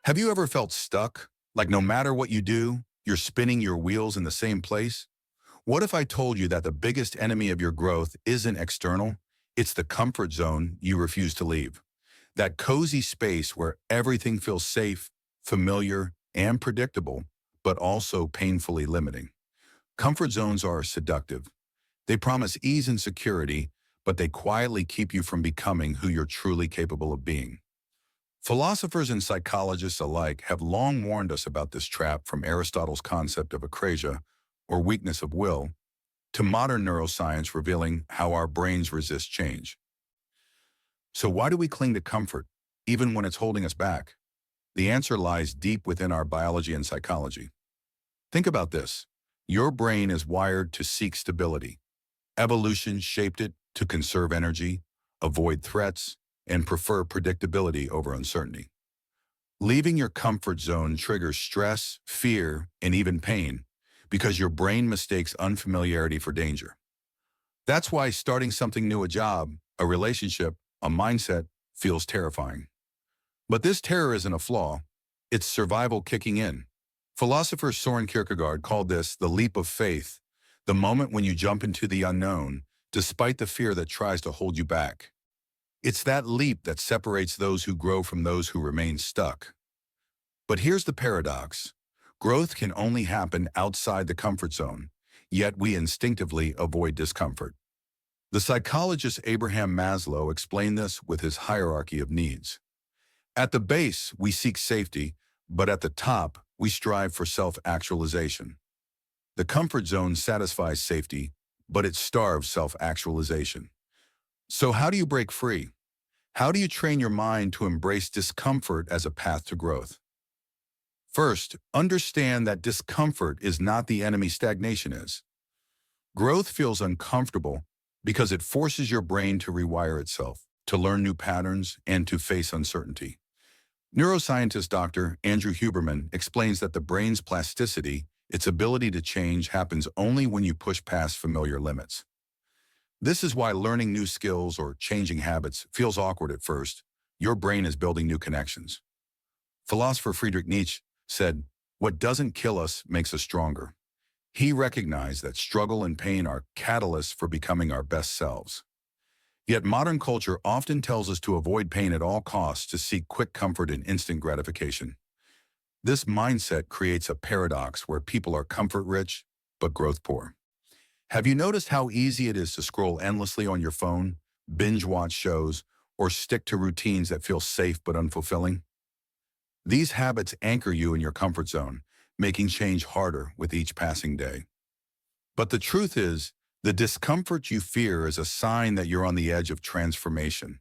Have you ever felt stuck? Like no matter what you do, you're spinning your wheels in the same place? What if I told you that the biggest enemy of your growth isn't external? It's the comfort zone you refuse to leave. That cozy space where everything feels safe, familiar, and predictable, but also painfully limiting. Comfort zones are seductive. They promise ease and security, but they quietly keep you from becoming who you're truly capable of being. Philosophers and psychologists alike have long warned us about this trap, from Aristotle's concept of akrasia, or weakness of will, to modern neuroscience revealing how our brains resist change. So why do we cling to comfort, even when it's holding us back? The answer lies deep within our biology and psychology. Think about this. Your brain is wired to seek stability. Evolution shaped it to conserve energy, avoid threats, and prefer predictability over uncertainty. Leaving your comfort zone triggers stress, fear, and even pain because your brain mistakes unfamiliarity for danger. That's why starting something new, a job, a relationship, a mindset, feels terrifying. But this terror isn't a flaw, it's survival kicking in. Philosopher Søren Kierkegaard called this the leap of faith, the moment when you jump into the unknown, despite the fear that tries to hold you back. It's that leap that separates those who grow from those who remain stuck. But here's the paradox. Growth can only happen outside the comfort zone, yet we instinctively avoid discomfort. The psychologist Abraham Maslow explained this with his hierarchy of needs. At the base, we seek safety, but at the top, we strive for self-actualization. The comfort zone satisfies safety, but it starves self-actualization. So how do you break free? How do you train your mind to embrace discomfort as a path to growth? First, understand that discomfort is not the enemy stagnation is. Growth feels uncomfortable because it forces your brain to rewire itself, to learn new patterns, and to face uncertainty. Neuroscientist Dr. Andrew Huberman explains that the brain's plasticity, its ability to change, happens only when you push past familiar limits. This is why learning new skills or changing habits feels awkward at first. Your brain is building new connections. Philosopher Friedrich Nietzsche said, "What doesn't kill us makes us stronger." He recognized that struggle and pain are catalysts for becoming our best selves. Yet modern culture often tells us to avoid pain at all costs, to seek quick comfort and instant gratification. This mindset creates a paradox where people are comfort-rich but growth-poor. Have you noticed how easy it is to scroll endlessly on your phone, binge-watch shows, or stick to routines that feel safe but unfulfilling? These habits anchor you in your comfort zone, making change harder with each passing day. But the truth is, the discomfort you fear is a sign that you're on the edge of transformation.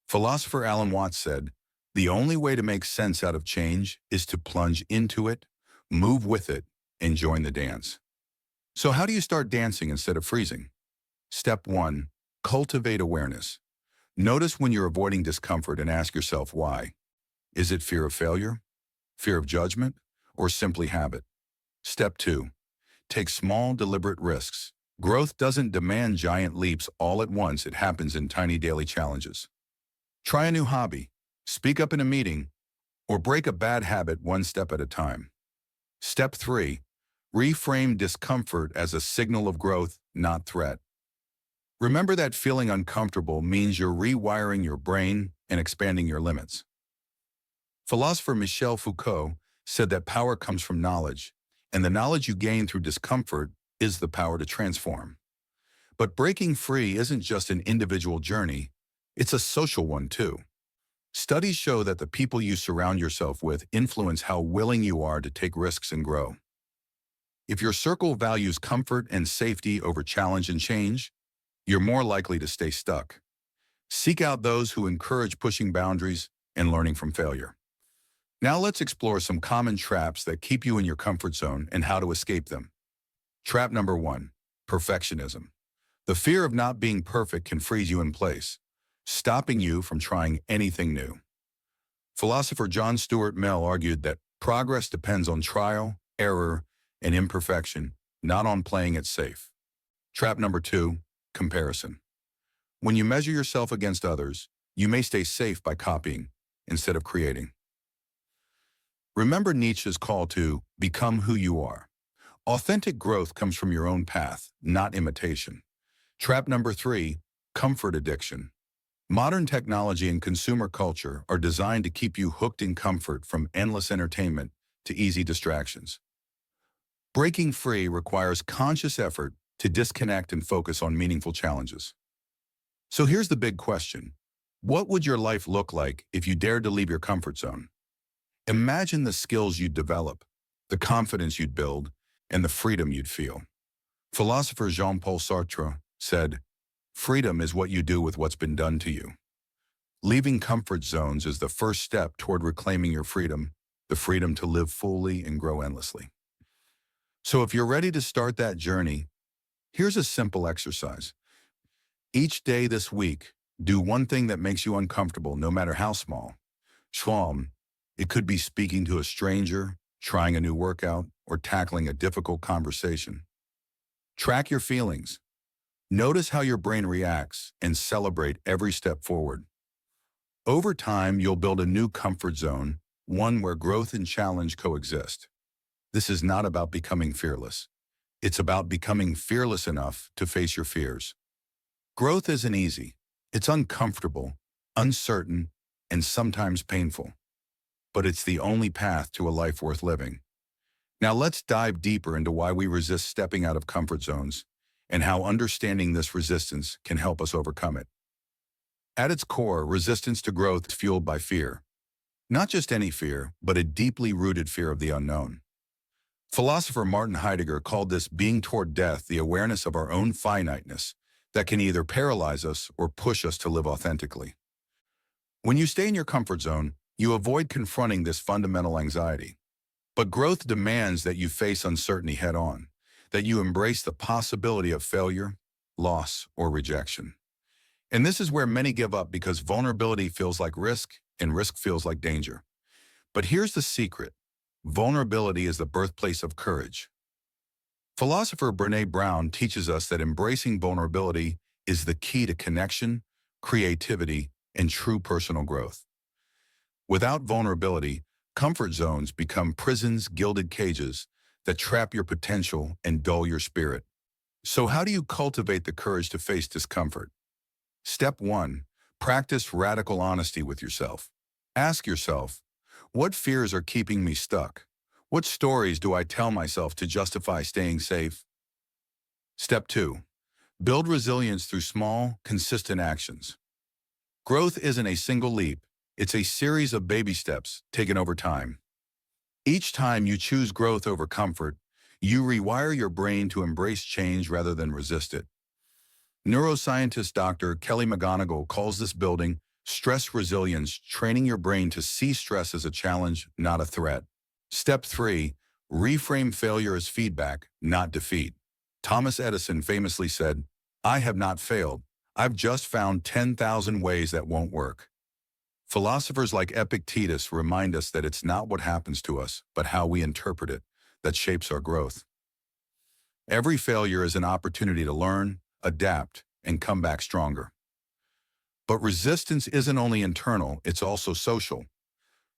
Philosopher Alan Watts said, "The only way to make sense out of change is to plunge into it, move with it, and join the dance." So how do you start dancing instead of freezing? Step 1. Cultivate awareness. Notice when you're avoiding discomfort and ask yourself why. Is it fear of failure, fear of judgment, or simply habit? Step 2. Take small, deliberate risks. Growth doesn't demand giant leaps all at once. It happens in tiny daily challenges. Try a new hobby, speak up in a meeting, or break a bad habit one step at a time. Step 3. Reframe discomfort as a signal of growth, not threat. Remember that feeling uncomfortable means you're rewiring your brain and expanding your limits. Philosopher Michel Foucault said that power comes from knowledge, and the knowledge you gain through discomfort is the power to transform. But breaking free isn't just an individual journey, it's a social one too. Studies show that the people you surround yourself with influence how willing you are to take risks and grow. If your circle values comfort and safety over challenge and change, you're more likely to stay stuck. Seek out those who encourage pushing boundaries and learning from failure. Now let's explore some common traps that keep you in your comfort zone and how to escape them. Trap number 1, perfectionism. The fear of not being perfect can freeze you in place, stopping you from trying anything new. Philosopher John Stuart Mill argued that progress depends on trial, error, and imperfection, not on playing it safe. Trap number 2, comparison. When you measure yourself against others, you may stay safe by copying instead of creating. Remember Nietzsche's call to become who you are. Authentic growth comes from your own path, not imitation. Trap number 3, comfort addiction. Modern technology and consumer culture are designed to keep you hooked in comfort, from endless entertainment to easy distractions. Breaking free requires conscious effort to disconnect and focus on meaningful challenges. So here's the big question. What would your life look like if you dared to leave your comfort zone? Imagine the skills you'd develop, the confidence you'd build, and the freedom you'd feel. Philosopher Jean-Paul Sartre said, "Freedom is what you do with what's been done to you." Leaving comfort zones is the first step toward reclaiming your freedom, the freedom to live fully and grow endlessly. So if you're ready to start that journey, here's a simple exercise. Each day this week, do one thing that makes you uncomfortable, no matter how small. Schwalm, it could be speaking to a stranger, trying a new workout, or tackling a difficult conversation. Track your feelings. Notice how your brain reacts and celebrate every step forward. Over time, you'll build a new comfort zone, one where growth and challenge coexist. This is not about becoming fearless. It's about becoming fearless enough to face your fears. Growth isn't easy. It's uncomfortable, uncertain, and sometimes painful. But it's the only path to a life worth living. Now let's dive deeper into why we resist stepping out of comfort zones and how understanding this resistance can help us overcome it. At its core, resistance to growth is fueled by fear. Not just any fear, but a deeply rooted fear of the unknown. Philosopher Martin Heidegger called this being toward death, the awareness of our own finiteness that can either paralyze us or push us to live authentically. When you stay in your comfort zone, you avoid confronting this fundamental anxiety. But growth demands that you face uncertainty head-on, that you embrace the possibility of failure, loss, or rejection. And this is where many give up, because vulnerability feels like risk and risk feels like danger. But here's the secret. Vulnerability is the birthplace of courage. Philosopher Brené Brown teaches us that embracing vulnerability is the key to connection, creativity, and true personal growth. Without vulnerability, comfort zones become prisons, gilded cages that trap your potential and dull your spirit. So how do you cultivate the courage to face discomfort? Step 1, practice radical honesty with yourself. Ask yourself, what fears are keeping me stuck? What stories do I tell myself to justify staying safe? Step 2, build resilience through small, consistent actions. Growth isn't a single leap. It's a series of baby steps taken over time. Each time you choose growth over comfort, you rewire your brain to embrace change rather than resist it. Neuroscientist Dr. Kelly McGonigal calls this building stress resilience, training your brain to see stress as a challenge, not a threat. Step 3, reframe failure as feedback, not defeat. Thomas Edison famously said, "I have not failed. I've just found 10,000 ways that won't work." Philosophers like Epictetus remind us that it's not what happens to us, but how we interpret it, that shapes our growth. Every failure is an opportunity to learn, adapt, and come back stronger. But resistance isn't only internal, it's also social.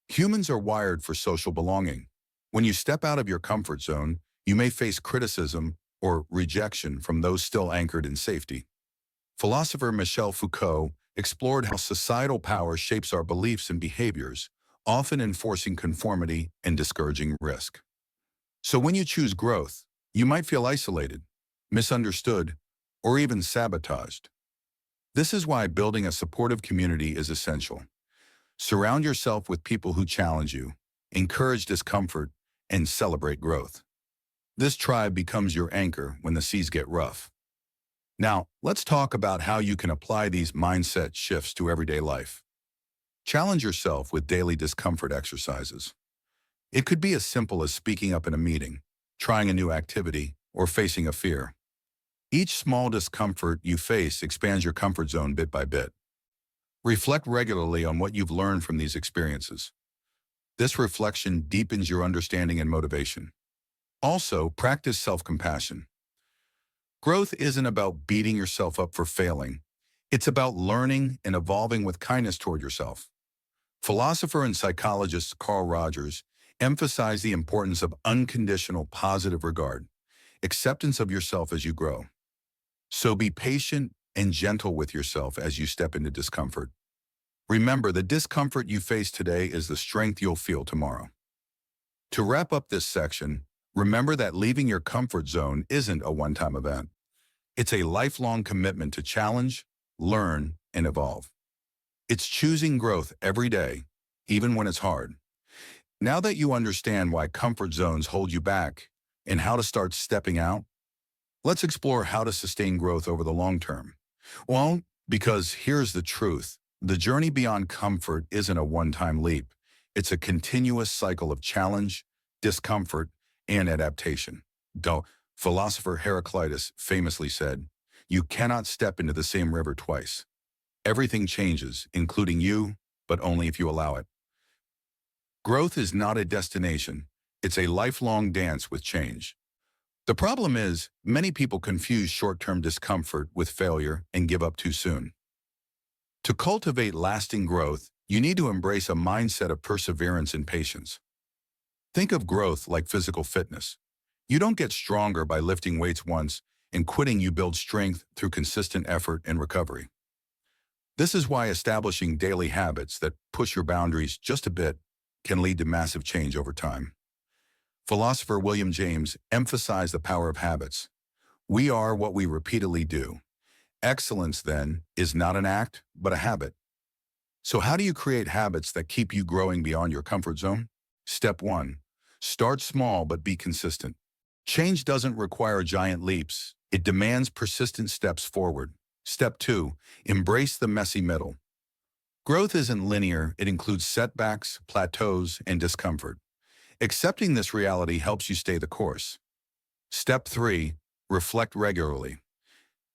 Humans are wired for social belonging. When you step out of your comfort zone, you may face criticism or rejection from those still anchored in safety. Philosopher Michel Foucault explored how societal power shapes our beliefs and behaviors, often enforcing conformity and discouraging risk. So when you choose growth, you might feel isolated, misunderstood, or even sabotaged. This is why building a supportive community is essential. Surround yourself with people who challenge you, encourage discomfort, and celebrate growth. This tribe becomes your anchor when the seas get rough. Now, let's talk about how you can apply these mindset shifts to everyday life. Challenge yourself with daily discomfort exercises. It could be as simple as speaking up in a meeting, trying a new activity, or facing a fear. Each small discomfort you face expands your comfort zone bit by bit. Reflect regularly on what you've learned from these experiences. This reflection deepens your understanding and motivation. Also, practice self-compassion. Growth isn't about beating yourself up for failing. It's about learning and evolving with kindness toward yourself. Philosopher and psychologist Carl Rogers Emphasize the importance of unconditional positive regard, acceptance of yourself as you grow. So be patient and gentle with yourself as you step into discomfort. Remember, the discomfort you face today is the strength you'll feel tomorrow. To wrap up this section, remember that leaving your comfort zone isn't a one-time event. It's a lifelong commitment to challenge, learn, and evolve. It's choosing growth every day, even when it's hard. Now that you understand why comfort zones hold you back and how to start stepping out, let's explore how to sustain growth over the long term. Well, because here's the truth. The journey beyond comfort isn't a one-time leap. It's a continuous cycle of challenge, discomfort, and adaptation. Though philosopher Heraclitus famously said, "You cannot step into the same river twice. Everything changes, including you, but only if you allow it." Growth is not a destination. It's a lifelong dance with change. The problem is, many people confuse short-term discomfort with failure and give up too soon. To cultivate lasting growth, you need to embrace a mindset of perseverance and patience. Think of growth like physical fitness. You don't get stronger by lifting weights once and quitting. You build strength through consistent effort and recovery. This is why establishing daily habits that push your boundaries just a bit can lead to massive change over time. Philosopher William James emphasized the power of habits. We are what we repeatedly do. Excellence, then, is not an act, but a habit. So how do you create habits that keep you growing beyond your comfort zone? Step 1. Start small but be consistent. Change doesn't require giant leaps. It demands persistent steps forward. Step 2. Embrace the messy middle. Growth isn't linear. It includes setbacks, plateaus, and discomfort. Accepting this reality helps you stay the course. Step 3. Reflect regularly.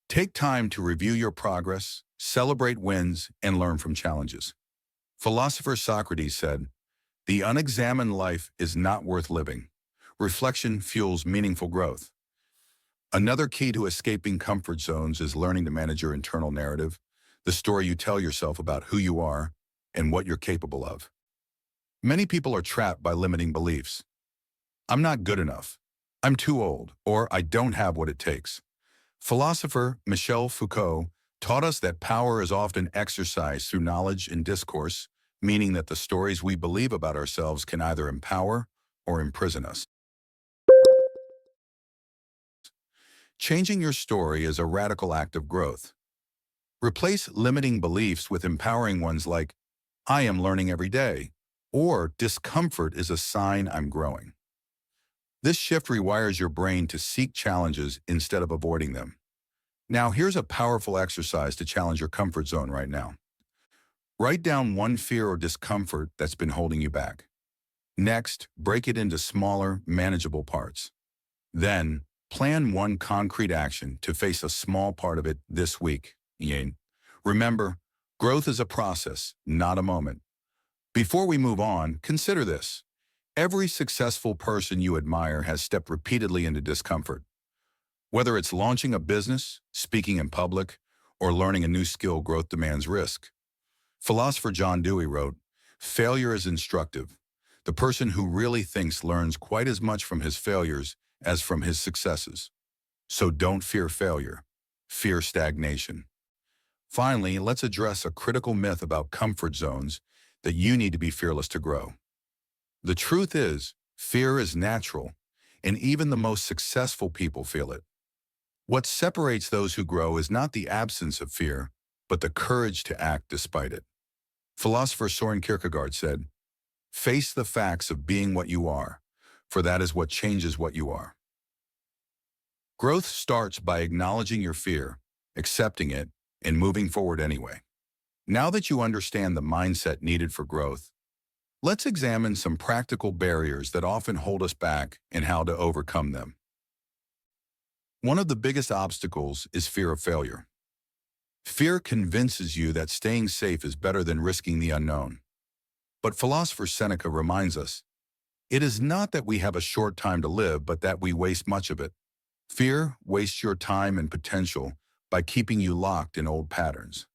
Take time to review your progress, celebrate wins, and learn from challenges. Philosopher Socrates said, "The unexamined life is not worth living." Reflection fuels meaningful growth. Another key to escaping comfort zones is learning to manage your internal narrative, the story you tell yourself about who you are and what you're capable of. Many people are trapped by limiting beliefs. I'm not good enough. I'm too old, or I don't have what it takes. Philosopher Michel Foucault taught us that power is often exercised through knowledge and discourse, meaning that the stories we believe about ourselves can either empower or imprison us. Changing your story is a radical act of growth. Replace limiting beliefs with empowering ones like, "I am learning every day," or "Discomfort is a sign I'm growing." This shift rewires your brain to seek challenges instead of avoiding them. Now, here's a powerful exercise to challenge your comfort zone right now. Write down one fear or discomfort that's been holding you back. Next, break it into smaller, manageable parts. Then, plan one concrete action to face a small part of it this week. Remember, growth is a process, not a moment. Before we move on, consider this. Every successful person you admire has stepped repeatedly into discomfort. Whether it's launching a business, speaking in public, or learning a new skill, growth demands risk. Philosopher John Dewey wrote, "Failure is instructive. The person who really thinks learns quite as much from his failures as from his successes." So don't fear failure. Fear stagnation. Finally, let's address a critical myth about comfort zones that you need to be fearless to grow. The truth is, fear is natural, and even the most successful people feel it. What separates those who grow is not the absence of fear, but the courage to act despite it. Philosopher Søren Kierkegaard said, "Face the facts of being what you are, for that is what changes what you are." Growth starts by acknowledging your fear, accepting it, and moving forward anyway. Now that you understand the mindset needed for growth, let's examine some practical barriers that often hold us back and how to overcome them. One of the biggest obstacles is fear of failure. Fear convinces you that staying safe is better than risking the unknown. But philosopher Seneca reminds us, it is not that we have a short time to live, but that we waste much of it. Fear wastes your time and potential by keeping you locked in old patterns.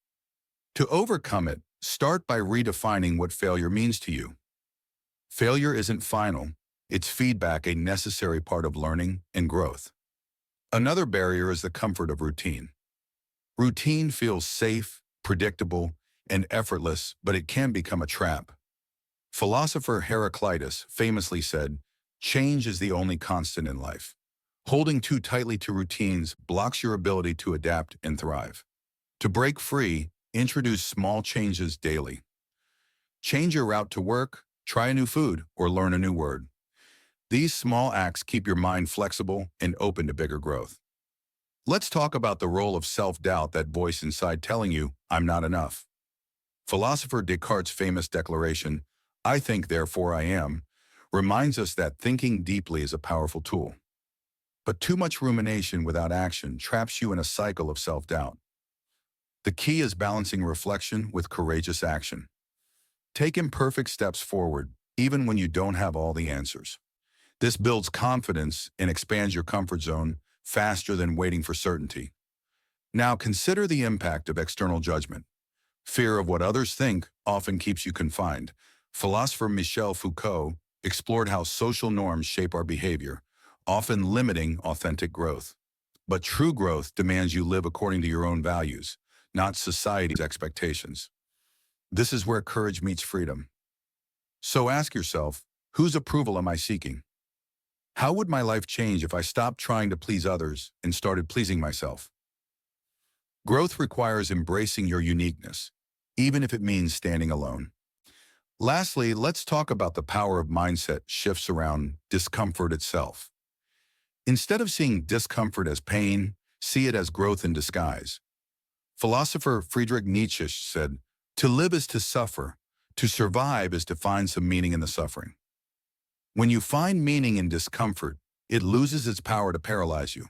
To overcome it, start by redefining what failure means to you. Failure isn't final. It's feedback, a necessary part of learning and growth. Another barrier is the comfort of routine. Routine feels safe, predictable, and effortless, but it can become a trap. Philosopher Heraclitus famously said, "Change is the only constant in life." Holding too tightly to routines blocks your ability to adapt and thrive. To break free, introduce small changes daily. Change your route to work, try a new food, or learn a new word. These small acts keep your mind flexible and open to bigger growth. Let's talk about the role of self-doubt, that voice inside telling you, "I'm not enough." Philosopher Descartes' famous declaration, "I think, therefore I am," reminds us that thinking deeply is a powerful tool. But too much rumination without action traps you in a cycle of self-doubt. The key is balancing reflection with courageous action. Take imperfect steps forward, even when you don't have all the answers. This builds confidence and expands your comfort zone faster than waiting for certainty. Now consider the impact of external judgment. Fear of what others think often keeps you confined. Philosopher Michel Foucault explored how social norms shape our behavior, often limiting authentic growth. But true growth demands you live according to your own values, not society's expectations. This is where courage meets freedom. So ask yourself, whose approval am I seeking? How would my life change if I stopped trying to please others and started pleasing myself? Growth requires embracing your uniqueness, even if it means standing alone. Lastly, let's talk about the power of mindset shifts around discomfort itself. Instead of seeing discomfort as pain, see it as growth in disguise. Philosopher Friedrich Nietzsche said, "To live is to suffer. To survive is to find some meaning in the suffering." When you find meaning in discomfort, it loses its power to paralyze you.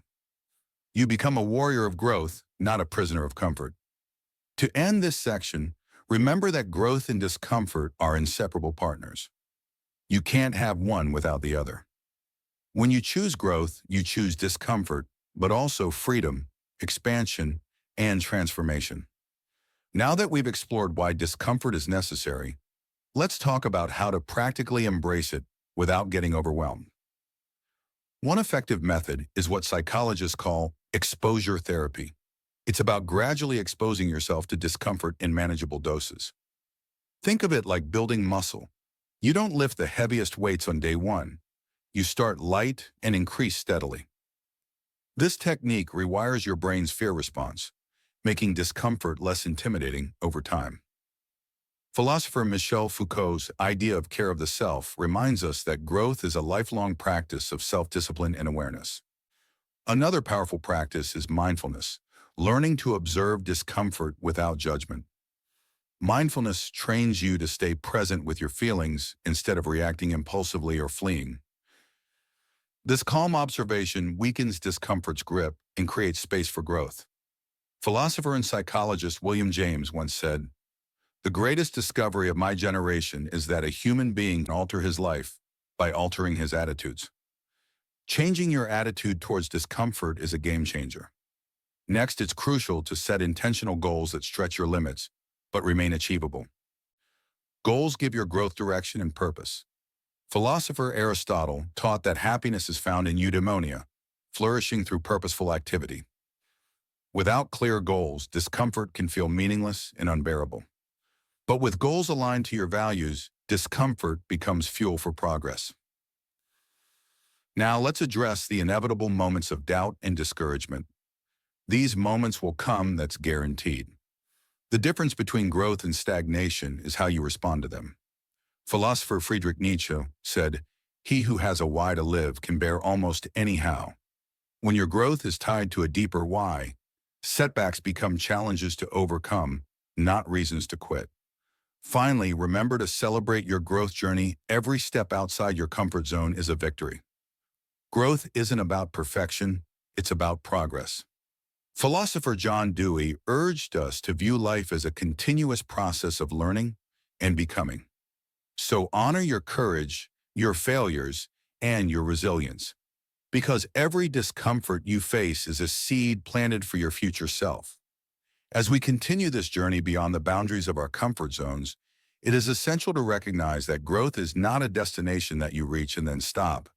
You become a warrior of growth, not a prisoner of comfort. To end this section, remember that growth and discomfort are inseparable partners. You can't have one without the other. When you choose growth, you choose discomfort, but also freedom, expansion, and transformation. Now that we've explored why discomfort is necessary, let's talk about how to practically embrace it without getting overwhelmed. One effective method is what psychologists call exposure therapy. It's about gradually exposing yourself to discomfort in manageable doses. Think of it like building muscle. You don't lift the heaviest weights on day one. You start light and increase steadily. This technique rewires your brain's fear response, making discomfort less intimidating over time. Philosopher Michel Foucault's idea of care of the self reminds us that growth is a lifelong practice of self-discipline and awareness. Another powerful practice is mindfulness, learning to observe discomfort without judgment. Mindfulness trains you to stay present with your feelings instead of reacting impulsively or fleeing. This calm observation weakens discomfort's grip and creates space for growth. Philosopher and psychologist William James once said, "The greatest discovery of my generation is that a human being can alter his life by altering his attitudes." Changing your attitude towards discomfort is a game changer. Next, it's crucial to set intentional goals that stretch your limits, but remain achievable. Goals give your growth direction and purpose. Philosopher Aristotle taught that happiness is found in eudaimonia, flourishing through purposeful activity. Without clear goals, discomfort can feel meaningless and unbearable. But with goals aligned to your values, discomfort becomes fuel for progress. Now let's address the inevitable moments of doubt and discouragement. These moments will come, that's guaranteed. The difference between growth and stagnation is how you respond to them. Philosopher Friedrich Nietzsche said, "He who has a why to live can bear almost any how." When your growth is tied to a deeper why, setbacks become challenges to overcome, not reasons to quit. Finally, remember to celebrate your growth journey. Every step outside your comfort zone is a victory. Growth isn't about perfection, it's about progress. Philosopher John Dewey urged us to view life as a continuous process of learning and becoming. So honor your courage, your failures, and your resilience, because every discomfort you face is a seed planted for your future self. As we continue this journey beyond the boundaries of our comfort zones, It is essential to recognize that growth is not a destination that you reach and then stop.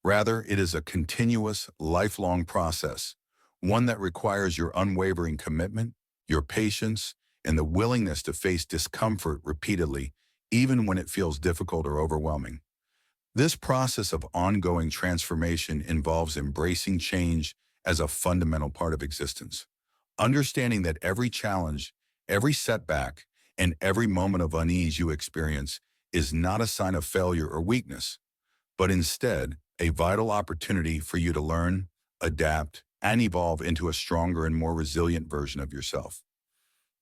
Rather, it is a continuous, lifelong process, one that requires your unwavering commitment, your patience, and the willingness to face discomfort repeatedly, even when it feels difficult or overwhelming. This process of ongoing transformation involves embracing change as a fundamental part of existence. Understanding that every challenge, every setback, and every moment of unease you experience is not a sign of failure or weakness, but instead a vital opportunity for you to learn, adapt, and evolve into a stronger and more resilient version of yourself.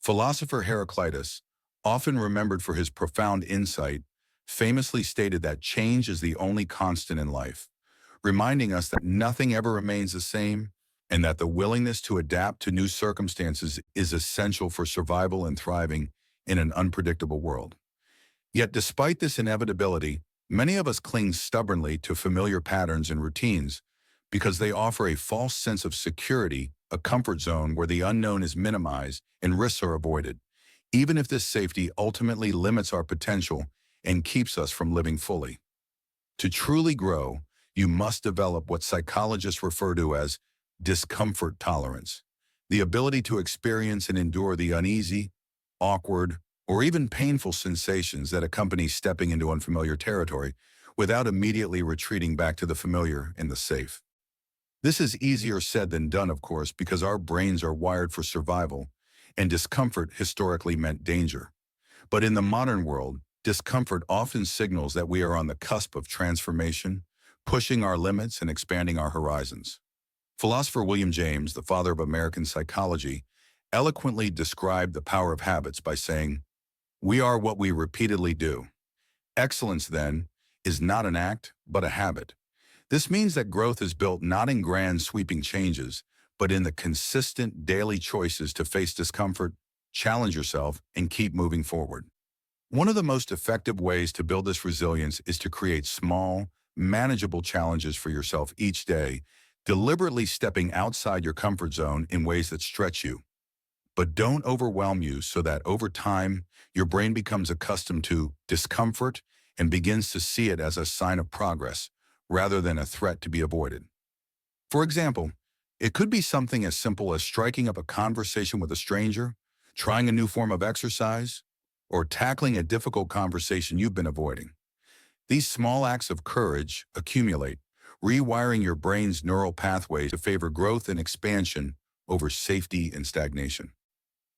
Philosopher Heraclitus, often remembered for his profound insight, famously stated that change is the only constant in life, reminding us that nothing ever remains the same and that the willingness to adapt to new circumstances is essential for survival and thriving in an unpredictable world. Yet despite this inevitability, many of us cling stubbornly to familiar patterns and routines because they offer a false sense of security, a comfort zone where the unknown is minimized and risks are avoided, even if this safety ultimately limits our potential and keeps us from living fully. To truly grow, you must develop what psychologists refer to as discomfort tolerance, the ability to experience and endure the uneasy, awkward, or even painful sensations that accompany stepping into unfamiliar territory without immediately retreating back to the familiar and the safe. This is easier said than done, of course, because our brains are wired for survival, and discomfort historically meant danger. But in the modern world, discomfort often signals that we are on the cusp of transformation, pushing our limits and expanding our horizons. Philosopher William James, the father of American psychology, eloquently described the power of habits by saying, "We are what we repeatedly do." Excellence, then, is not an act, but a habit. This means that growth is built not in grand sweeping changes, but in the consistent daily choices to face discomfort, challenge yourself, and keep moving forward. One of the most effective ways to build this resilience is to create small, manageable challenges for yourself each day, deliberately stepping outside your comfort zone in ways that stretch you. But don't overwhelm you so that over time, your brain becomes accustomed to discomfort and begins to see it as a sign of progress rather than a threat to be avoided. For example, it could be something as simple as striking up a conversation with a stranger, trying a new form of exercise, or tackling a difficult conversation you've been avoiding. These small acts of courage accumulate, rewiring your brain's neural pathways to favor growth and expansion over safety and stagnation.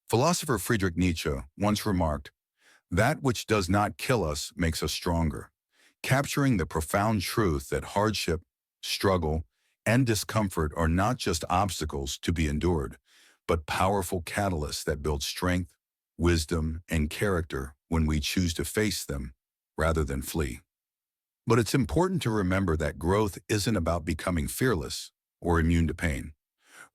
Philosopher Friedrich Nietzsche once remarked, "That which does not kill us makes us stronger," capturing the profound truth that hardship, struggle, and discomfort are not just obstacles to be endured, but powerful catalysts that build strength, wisdom, and character when we choose to face them rather than flee. But it's important to remember that growth isn't about becoming fearless or immune to pain.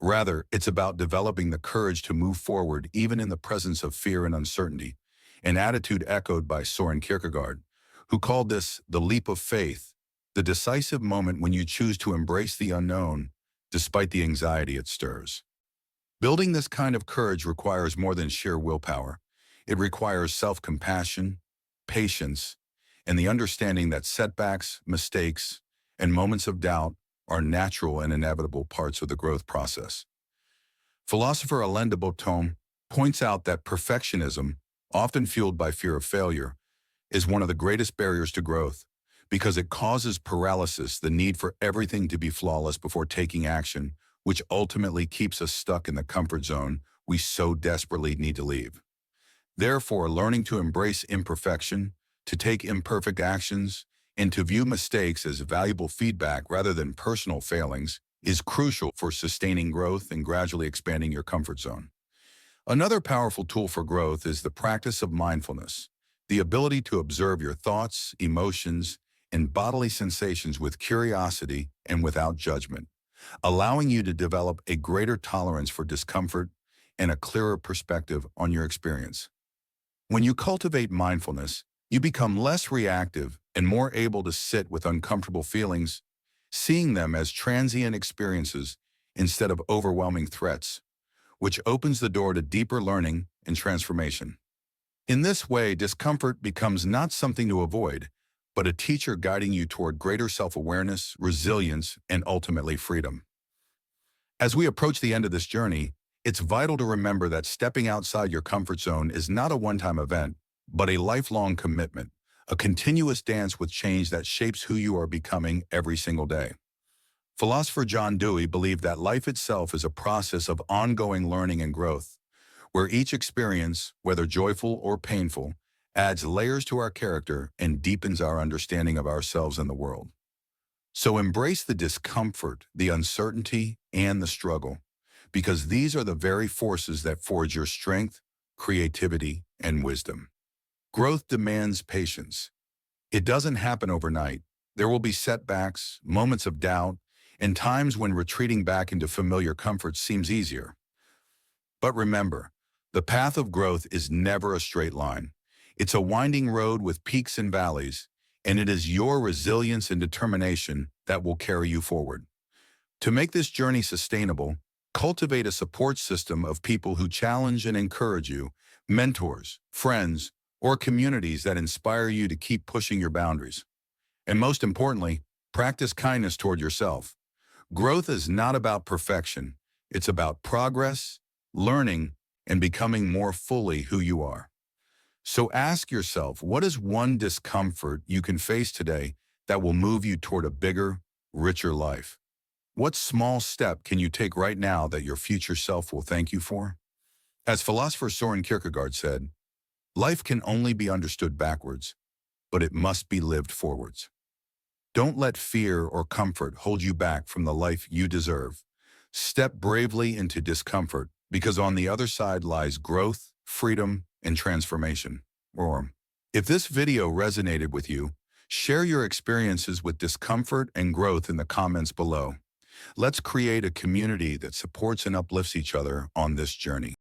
Rather, it's about developing the courage to move forward even in the presence of fear and uncertainty, an attitude echoed by Søren Kierkegaard, who called this the leap of faith, the decisive moment when you choose to embrace the unknown despite the anxiety it stirs. Building this kind of courage requires more than sheer willpower. It requires self-compassion, patience, and the understanding that setbacks, mistakes, and moments of doubt are natural and inevitable parts of the growth process. Philosopher Alain de Botton points out that perfectionism, often fueled by fear of failure, is one of the greatest barriers to growth because it causes paralysis, the need for everything to be flawless before taking action, which ultimately keeps us stuck in the comfort zone we so desperately need to leave. Therefore, learning to embrace imperfection, to take imperfect actions, and to view mistakes as valuable feedback rather than personal failings is crucial for sustaining growth and gradually expanding your comfort zone. Another powerful tool for growth is the practice of mindfulness, the ability to observe your thoughts, emotions, and bodily sensations with curiosity and without judgment, allowing you to develop a greater tolerance for discomfort and a clearer perspective on your experience. When you cultivate mindfulness, you become less reactive and more able to sit with uncomfortable feelings, seeing them as transient experiences instead of overwhelming threats, which opens the door to deeper learning and transformation. In this way, discomfort becomes not something to avoid, but a teacher guiding you toward greater self-awareness, resilience, and ultimately freedom. As we approach the end of this journey, it's vital to remember that stepping outside your comfort zone is not a one-time event, but a lifelong commitment, a continuous dance with change that shapes who you are becoming every single day. Philosopher John Dewey believed that life itself is a process of ongoing learning and growth, where each experience, whether joyful or painful, adds layers to our character and deepens our understanding of ourselves and the world. So embrace the discomfort, the uncertainty, and the struggle, because these are the very forces that forge your strength, creativity, and wisdom. Growth demands patience. It doesn't happen overnight. There will be setbacks, moments of doubt, and times when retreating back into familiar comfort seems easier. But remember, the path of growth is never a straight line. It's a winding road with peaks and valleys, and it is your resilience and determination that will carry you forward. To make this journey sustainable, cultivate a support system of people who challenge and encourage you, mentors, friends, or communities that inspire you to keep pushing your boundaries. And most importantly, practice kindness toward yourself. Growth is not about perfection. It's about progress, learning, and becoming more fully who you are. So ask yourself, what is one discomfort you can face today that will move you toward a bigger, richer life? What small step can you take right now that your future self will thank you for? As philosopher Søren Kierkegaard said, life can only be understood backwards, but it must be lived forwards. Don't let fear or comfort hold you back from the life you deserve. Step bravely into discomfort, because on the other side lies growth, freedom, and transformation. Or, if this video resonated with you, share your experiences with discomfort and growth in the comments below. Let's create a community that supports and uplifts each other on this journey.